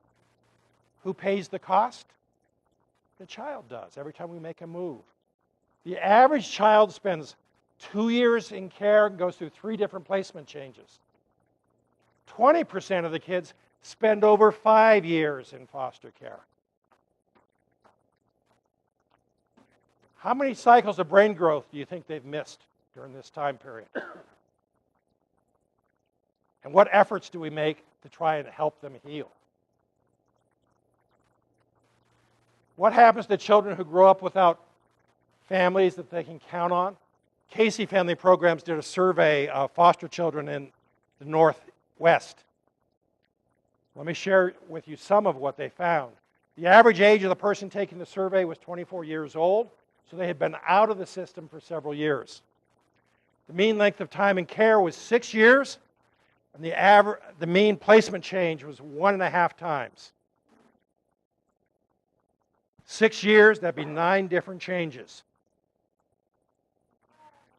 Who pays the cost? The child does every time we make a move. The average child spends 2 years in care and goes through 3 different placement changes. 20% of the kids spend over 5 years in foster care. How many cycles of brain growth do you think they've missed during this time period? And what efforts do we make to try and help them heal? What happens to children who grow up without families that they can count on? Casey Family Programs did a survey of foster children in the Northwest. Let me share with you some of what they found. The average age of the person taking the survey was 24 years old, so they had been out of the system for several years. The mean length of time in care was 6 years, and the mean placement change was 1.5 times. 6 years, that'd be 9 different changes.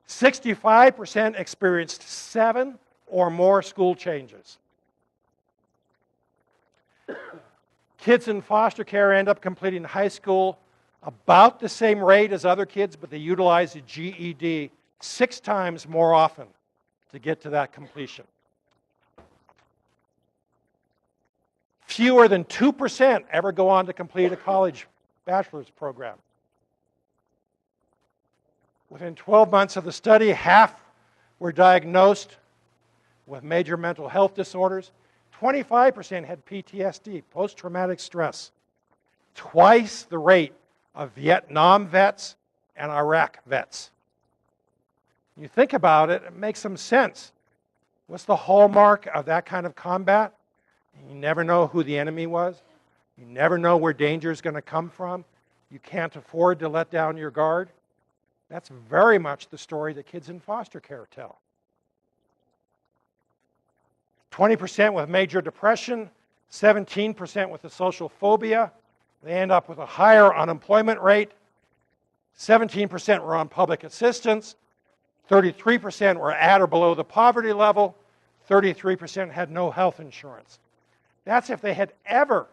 65% experienced 7 or more school changes. Kids in foster care end up completing high school about the same rate as other kids, but they utilize the GED 6 times more often to get to that completion. Fewer than 2% ever go on to complete a college bachelor's program. Within 12 months of the study, half were diagnosed with major mental health disorders. 25% had PTSD, post-traumatic stress. Twice the rate of Vietnam vets and Iraq vets. You think about it, it makes some sense. What's the hallmark of that kind of combat? You never know who the enemy was. You never know where danger is going to come from. You can't afford to let down your guard. That's very much the story that kids in foster care tell. 20% with major depression, 17% with a social phobia. They end up with a higher unemployment rate. 17% were on public assistance. 33% were at or below the poverty level. 33% had no health insurance. That's if they had ever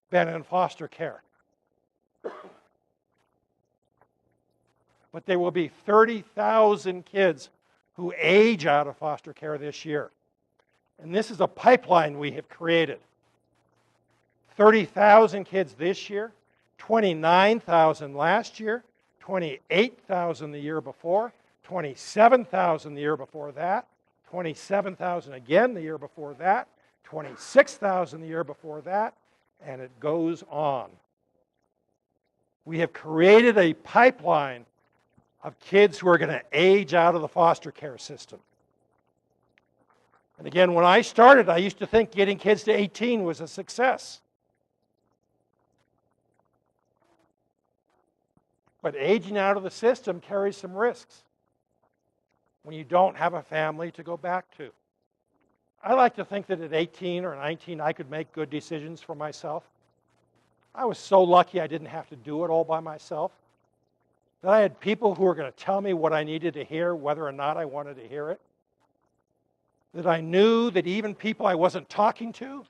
been in foster care. But there will be 30,000 kids who age out of foster care this year. And this is a pipeline we have created. 30,000 kids this year, 29,000 last year, 28,000 the year before, 27,000 the year before that, 27,000 again the year before that, 26,000 the year before that, and it goes on. We have created a pipeline of kids who are going to age out of the foster care system. And again, when I started, I used to think getting kids to 18 was a success. But aging out of the system carries some risks when you don't have a family to go back to. I like to think that at 18 or 19, I could make good decisions for myself. I was so lucky I didn't have to do it all by myself. That I had people who were going to tell me what I needed to hear, whether or not I wanted to hear it. That I knew that even people I wasn't talking to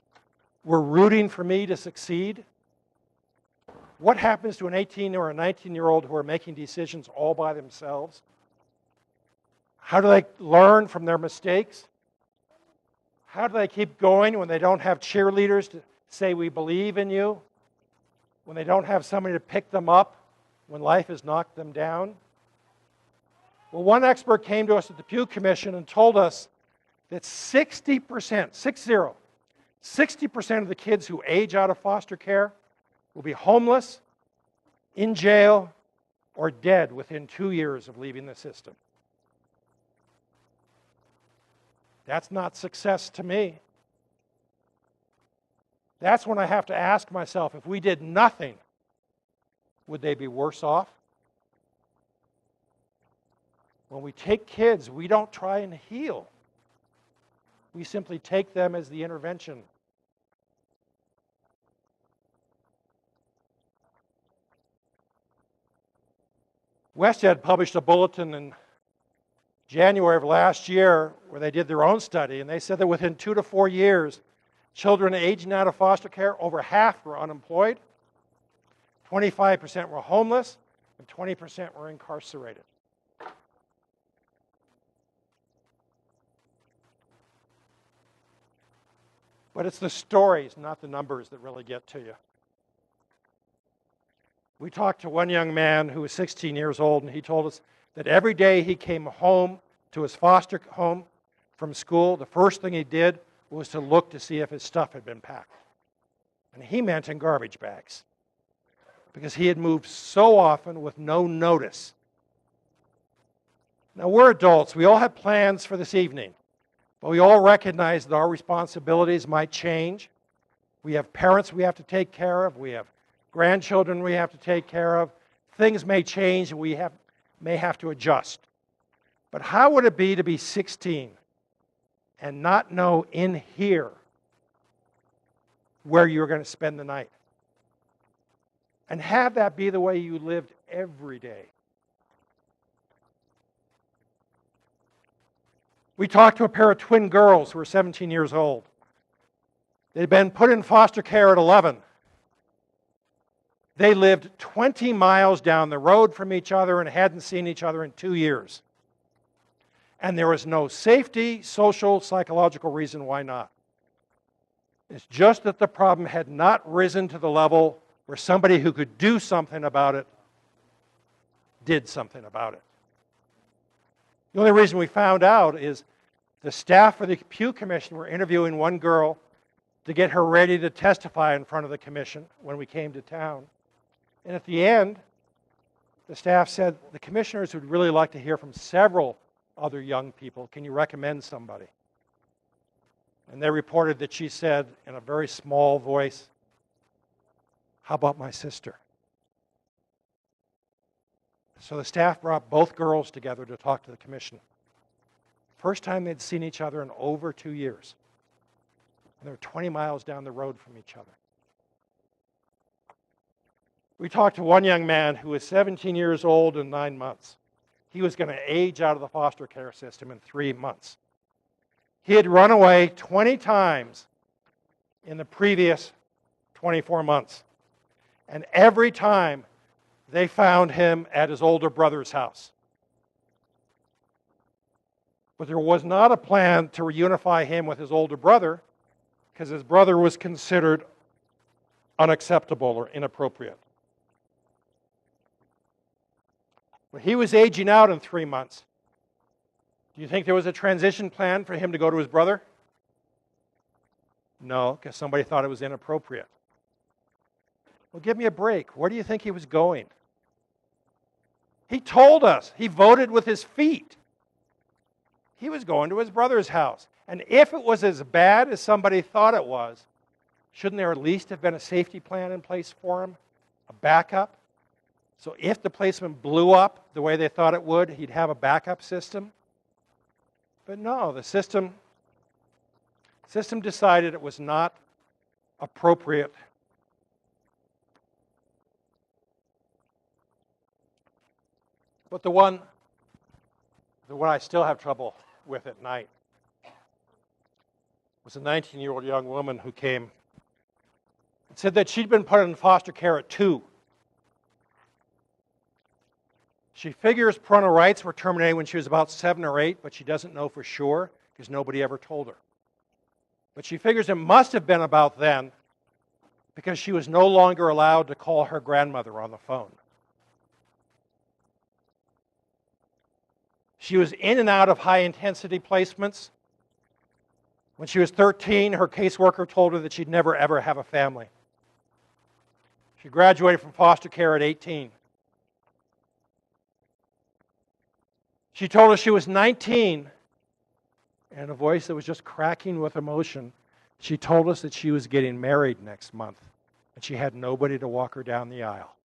were rooting for me to succeed. What happens to an 18 or a 19-year-old who are making decisions all by themselves? How do they learn from their mistakes? How do they keep going when they don't have cheerleaders to say, "We believe in you"? When they don't have somebody to pick them up when life has knocked them down? Well, one expert came to us at the Pew Commission and told us that 60% of the kids who age out of foster care will be homeless, in jail, or dead within 2 years of leaving the system. That's not success to me. That's when I have to ask myself, if we did nothing, would they be worse off? When we take kids, we don't try and heal. We simply take them as the intervention. WestEd published a bulletin in January of last year where they did their own study, and they said that within 2 to 4 years, children aging out of foster care, over half were unemployed, 25% were homeless, and 20% were incarcerated. But it's the stories, not the numbers, that really get to you. We talked to one young man who was 16 years old, and he told us that every day he came home to his foster home from school, the first thing he did was to look to see if his stuff had been packed. And he meant in garbage bags, because he had moved so often with no notice. Now, we're adults. We all have plans for this evening, but we all recognize that our responsibilities might change. We have parents we have to take care of. We have grandchildren we have to take care of. Things may change, and we may have to adjust. But how would it be to be 16 and not know in here where you're going to spend the night? And have that be the way you lived every day? We talked to a pair of twin girls who were 17 years old. They'd been put in foster care at 11. They lived 20 miles down the road from each other and hadn't seen each other in 2 years. And there was no safety, social, psychological reason why not. It's just that the problem had not risen to the level where somebody who could do something about it did something about it. The only reason we found out is the staff of the Pew Commission were interviewing one girl to get her ready to testify in front of the commission when we came to town. And at the end, the staff said, the commissioners would really like to hear from several other young people. Can you recommend somebody? And they reported that she said in a very small voice, how about my sister? So the staff brought both girls together to talk to the commission. First time they'd seen each other in over 2 years. And they were 20 miles down the road from each other. We talked to one young man who was 17 years old and 9 months. He was going to age out of the foster care system in 3 months. He had run away 20 times in the previous 24 months. And every time they found him at his older brother's house. But there was not a plan to reunify him with his older brother, because his brother was considered unacceptable or inappropriate. When he was aging out in 3 months, do you think there was a transition plan for him to go to his brother? No, because somebody thought it was inappropriate. Well, give me a break. Where do you think he was going? He told us. He voted with his feet. He was going to his brother's house. And if it was as bad as somebody thought it was, shouldn't there at least have been a safety plan in place for him? A backup? So if the placement blew up the way they thought it would, he'd have a backup system? But no, the system decided it was not appropriate. But the one I still have trouble with at night was a 19-year-old young woman who came and said that she'd been put in foster care at 2. She figures parental rights were terminated when she was about 7 or 8, but she doesn't know for sure because nobody ever told her. But she figures it must have been about then because she was no longer allowed to call her grandmother on the phone. She was in and out of high-intensity placements. When she was 13, her caseworker told her that she'd never, ever have a family. She graduated from foster care at 18. She told us she was 19, and a voice that was just cracking with emotion, she told us that she was getting married next month, and she had nobody to walk her down the aisle.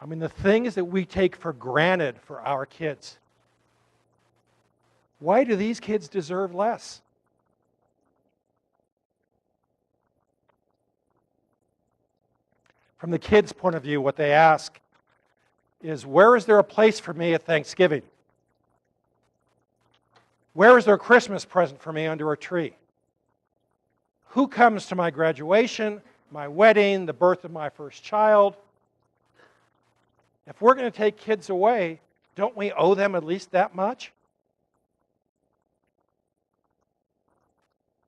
I mean, the things that we take for granted for our kids. Why do these kids deserve less? From the kids' point of view, what they ask is, where is there a place for me at Thanksgiving? Where is there a Christmas present for me under a tree? Who comes to my graduation, my wedding, the birth of my first child? If we're going to take kids away, don't we owe them at least that much?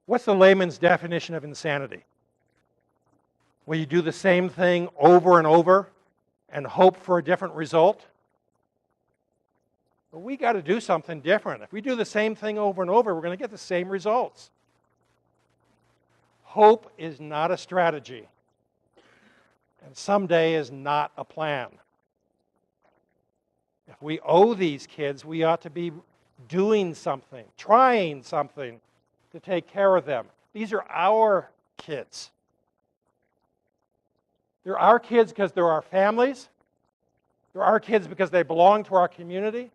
What's the layman's definition of insanity? Will you do the same thing over and over and hope for a different result? But we got to do something different. If we do the same thing over and over, we're going to get the same results. Hope is not a strategy, and someday is not a plan. If we owe these kids, we ought to be doing something, trying something to take care of them. These are our kids. They're our kids because they're our families. They're our kids because they belong to our community.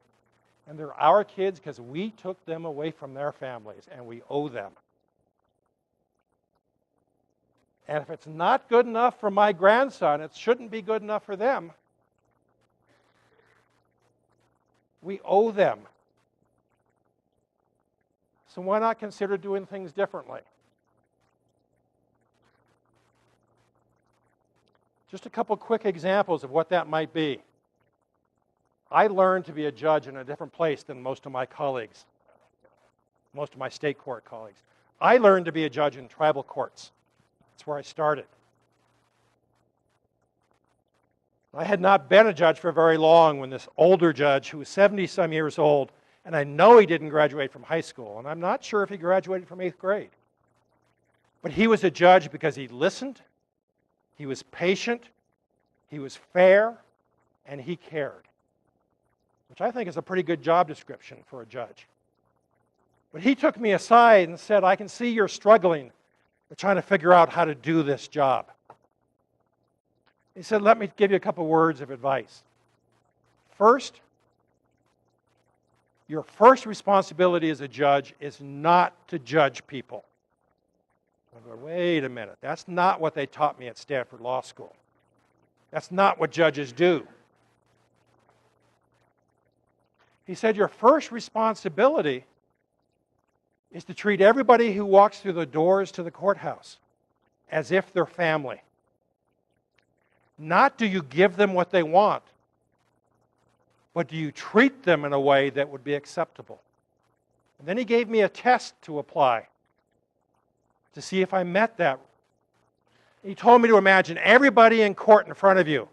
And they're our kids because we took them away from their families, and we owe them. And if it's not good enough for my grandson, it shouldn't be good enough for them. We owe them. So why not consider doing things differently? Just a couple quick examples of what that might be. I learned to be a judge in a different place than most of my colleagues, most of my state court colleagues. I learned to be a judge in tribal courts. That's where I started. I had not been a judge for very long when this older judge, who was 70-some years old, and I know he didn't graduate from high school, and I'm not sure if he graduated from 8th grade. But he was a judge because he listened, he was patient, he was fair, and he cared, which I think is a pretty good job description for a judge. But he took me aside and said, I can see you're struggling with trying to figure out how to do this job. He said, let me give you a couple words of advice. First, your first responsibility as a judge is not to judge people. I go, wait a minute, that's not what they taught me at Stanford Law School. That's not what judges do. He said, your first responsibility is to treat everybody who walks through the doors to the courthouse as if they're family. Not do you give them what they want, but do you treat them in a way that would be acceptable? And then he gave me a test to apply to see if I met that. He told me to imagine everybody in court in front of you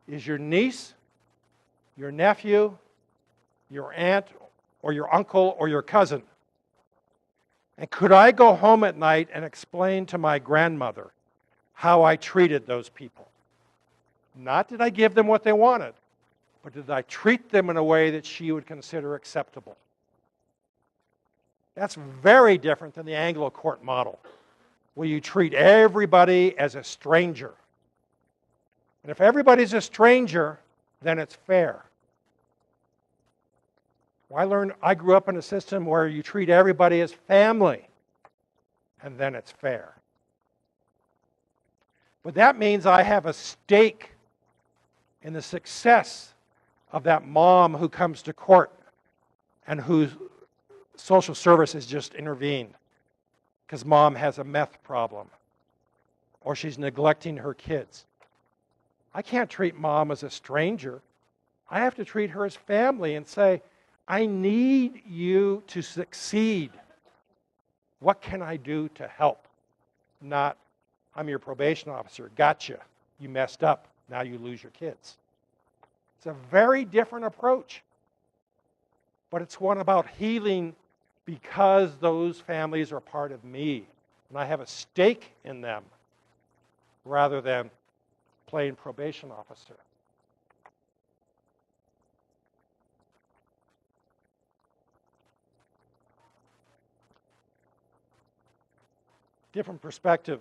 is your niece, your nephew, your aunt, or your uncle, or your cousin. And could I go home at night and explain to my grandmother how I treated those people? Not did I give them what they wanted, but did I treat them in a way that she would consider acceptable? That's very different than the Anglo court model, where you treat everybody as a stranger. And if everybody's a stranger, then it's fair. Well, I grew up in a system where you treat everybody as family, and then it's fair. But that means I have a stake in the success of that mom who comes to court and whose social services just intervened because mom has a meth problem or she's neglecting her kids. I can't treat mom as a stranger. I have to treat her as family and say, I need you to succeed. What can I do to help? Not, I'm your probation officer. Gotcha. You messed up. Now you lose your kids. It's a very different approach. But it's one about healing because those families are part of me. And I have a stake in them rather than playing probation officer. Different perspective.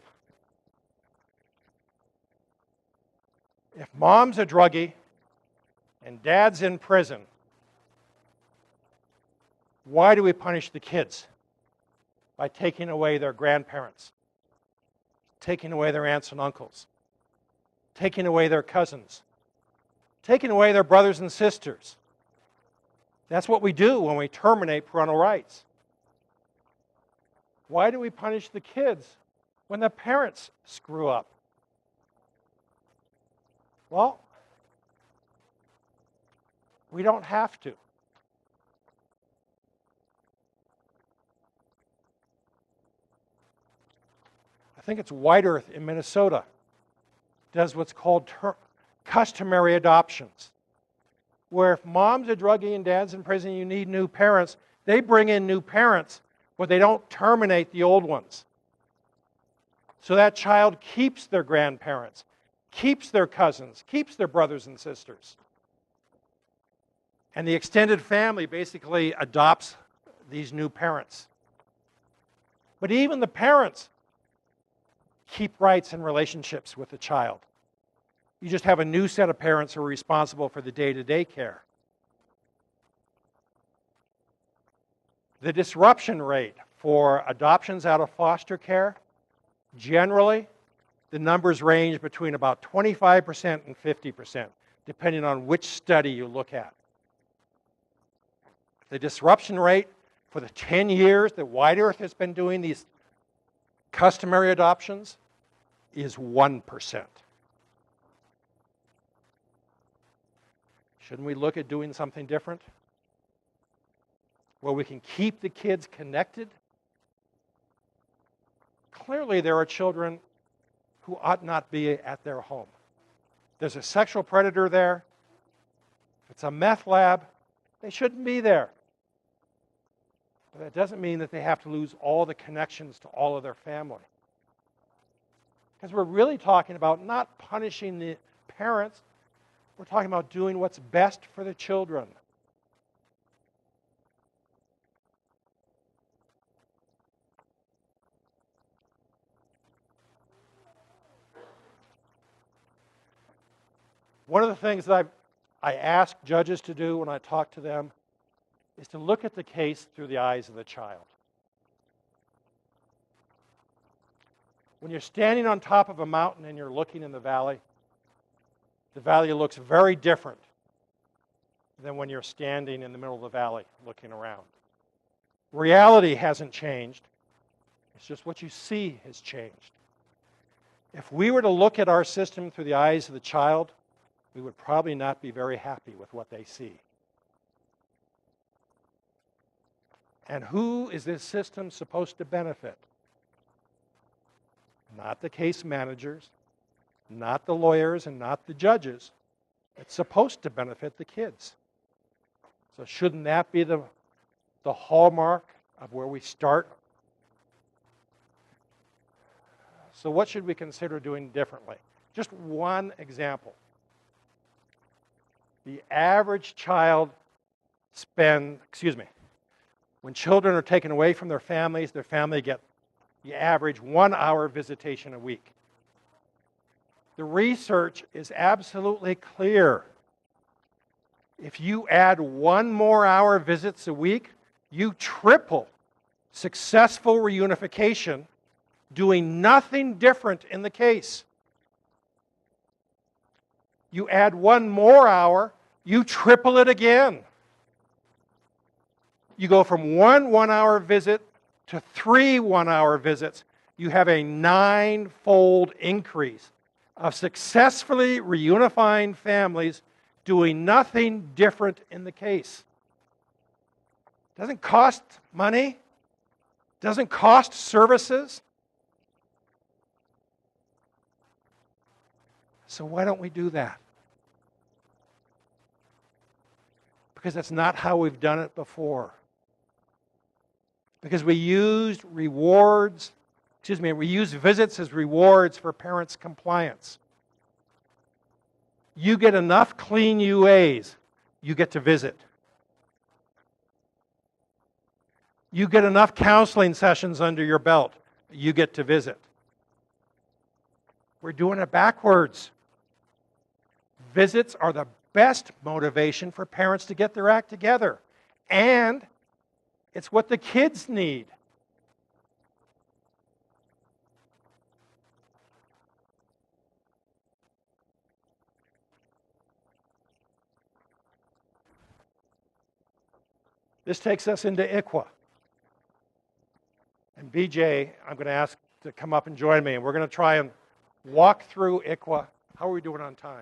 If mom's a druggie and dad's in prison, why do we punish the kids? By taking away their grandparents, taking away their aunts and uncles, taking away their cousins, taking away their brothers and sisters. That's what we do when we terminate parental rights. Why do we punish the kids when the parents screw up? Well, we don't have to. I think it's White Earth in Minnesota does what's called customary adoptions, where if mom's a druggie and dad's in prison, you need new parents, they bring in new parents, but they don't terminate the old ones. So that child keeps their grandparents, keeps their cousins, keeps their brothers and sisters. And the extended family basically adopts these new parents. But even the parents keep rights and relationships with the child. You just have a new set of parents who are responsible for the day-to-day care. The disruption rate for adoptions out of foster care, generally, the numbers range between about 25% and 50%, depending on which study you look at. The disruption rate for the 10 years that White Earth has been doing these customary adoptions is 1%. Shouldn't we look at doing something different? Where we can keep the kids connected? Clearly, there are children who ought not be at their home. There's a sexual predator there. If it's a meth lab, they shouldn't be there. But that doesn't mean that they have to lose all the connections to all of their family. Because we're really talking about not punishing the parents, we're talking about doing what's best for the children. One of the things that I ask judges to do when I talk to them is to look at the case through the eyes of the child. When you're standing on top of a mountain and you're looking in the valley looks very different than when you're standing in the middle of the valley looking around. Reality hasn't changed. It's just what you see has changed. If we were to look at our system through the eyes of the child, we would probably not be very happy with what they see. And who is this system supposed to benefit? Not the case managers, not the lawyers, and not the judges. It's supposed to benefit the kids. So shouldn't that be the hallmark of where we start? So what should we consider doing differently? Just one example. The average child when children are taken away from their families, their family get the average 1 hour visitation a week. The research is absolutely clear. If you add 1 more hour visits a week, you triple successful reunification, doing nothing different in the case. You add 1 more hour, you triple it again. You go from 1 1-hour visit to 3 1-hour visits. You have a 9-fold increase of successfully reunifying families doing nothing different in the case. Doesn't cost money, doesn't cost services. So why don't we do that? Because that's not how we've done it before. Because we used visits as rewards for parents' compliance. You get enough clean UAs, you get to visit. You get enough counseling sessions under your belt, you get to visit. We're doing it backwards. Visits are the best motivation for parents to get their act together. And it's what the kids need. This takes us into ICWA. And BJ, I'm going to ask to come up and join me, and we're going to try and walk through ICWA. How are we doing on time?